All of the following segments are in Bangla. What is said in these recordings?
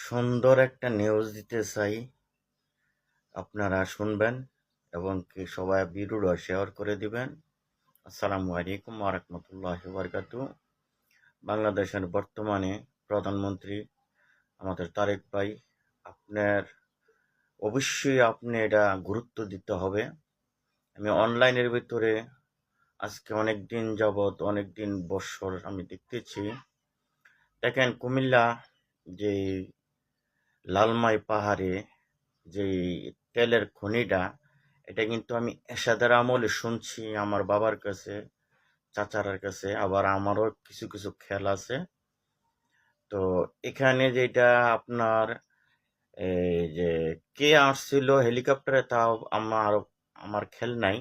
সুন্দর একটা নিউজ দিতে চাই, আপনারা শুনবেন এবং কি সবাই ভিডিওটা শেয়ার করে দিবেন। আসসালামু আলাইকুম ওয়া রাহমাতুল্লাহি ওয়া বারাকাতুহু। বাংলাদেশের বর্তমানে প্রধানমন্ত্রী আমাদের তারেক ভাই, আপনার অবশ্যই আপনি এটা গুরুত্ব দিতে হবে। আমি অনলাইনের ভিতরে আজকে অনেক দিন যাবৎ অনেক দিন বছর আমি দেখতেছি, দেখেন কুমিল্লা যে লালমাই পাহাড়ে যে তেলের খনিটা, এটা কিন্তু আমি এরশাদের আমলে শুনছি আমার বাবার কাছে, চাচার কাছে, আবার আমারও কিছু কিছু খেয়াল আছে। তো এখানে যেটা আপনার এই যে কে আসছিল হেলিকপ্টারে, তাও আমার আমার খেয়াল নাই,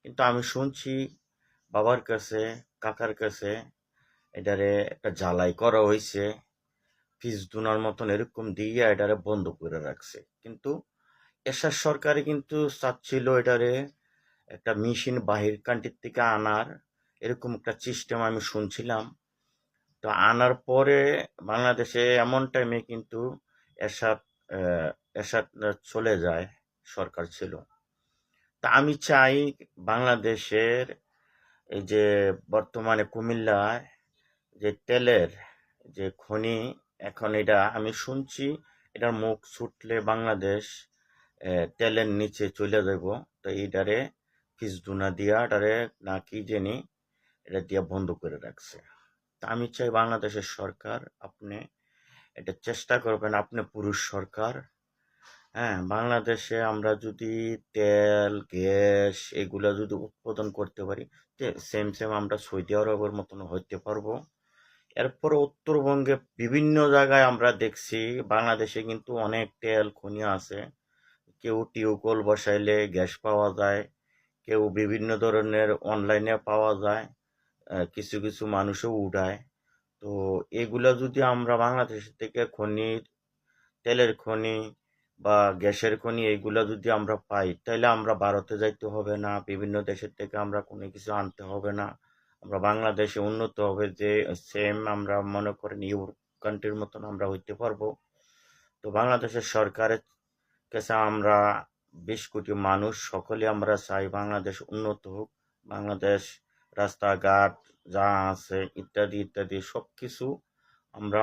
কিন্তু আমি শুনছি বাবার কাছে, কাকার কাছে, এটারে একটা জ্বালাই করা হয়েছে, ফিস দুনার মতন এরকম দিয়ে এটারে বন্ধ করে রাখছে। কিন্তু এরশাদ সরকারে কিন্তু চাচ্ছিল এটারে একটা মেশিন বাহির কান্ট্রির থেকে আনার, এরকম একটা সিস্টেম আমি শুনছিলাম। তো আনার পরে বাংলাদেশে এমন টাইমে কিন্তু এরশাদ এরশাদ চলে যায়, সরকার ছিল। তা আমি চাই বাংলাদেশের এই যে বর্তমানে কুমিল্লায় যে তেলের যে খনি, এখন এটা আমি শুনছি এটার মুখ ছুটলে বাংলাদেশ তেলের নিচে চলে যাব। তো এইটারে ফিসদুনা দিয়া এটারে না কি জানি এটা দিয়া বন্ধ করে রাখছে। তা আমি চাই বাংলাদেশের সরকার, আপনি এটা চেষ্টা করবেন, আপনি পুরুষ সরকার। হ্যাঁ, বাংলাদেশে আমরা যদি তেল গ্যাস এগুলা যদি উৎপাদন করতে পারি, সেম সেম আমরা সৌদি আরবের মতন হইতে পারবো। এরপরে উত্তরবঙ্গে বিভিন্ন জায়গায় আমরা দেখছি, বাংলাদেশে কিন্তু অনেক তেল খনি আছে। কেউ টিউবওয়েল বসাইলে গ্যাস পাওয়া যায়, কেউ বিভিন্ন ধরনের অনলাইনে পাওয়া যায়, কিছু কিছু মানুষও উঠায়। তো এগুলা যদি আমরা বাংলাদেশ থেকে খনি, তেলের খনি বা গ্যাসের খনি এগুলা যদি আমরা পাই, তাহলে আমরা ভারতে যাইতে হবে না, বিভিন্ন দেশের থেকে আমরা কোনো কিছু আনতে হবে না। আমরা বাংলাদেশে উন্নত হবে, যে সেম আমরা মনে করেন ইউরোপ কান্ট্রির মতন আমরা হইতে পারবো। তো বাংলাদেশের সরকারের কাছে আমরা 20 কোটি মানুষ সকলে আমরা চাই বাংলাদেশ উন্নত হোক। বাংলাদেশ রাস্তাঘাট যা আছে ইত্যাদি ইত্যাদি সবকিছু আমরা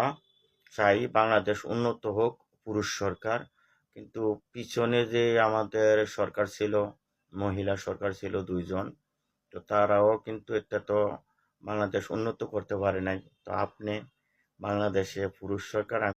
চাই বাংলাদেশ উন্নত হোক, পুরুষ সরকার। কিন্তু পিছনে যে আমাদের সরকার ছিল, মহিলা সরকার ছিল 2 জন, তো তারাও কিন্তু এটা তো বাংলাদেশ উন্নত করতে পারে নাই। তো আপনি বাংলাদেশে পুরুষ সরকার,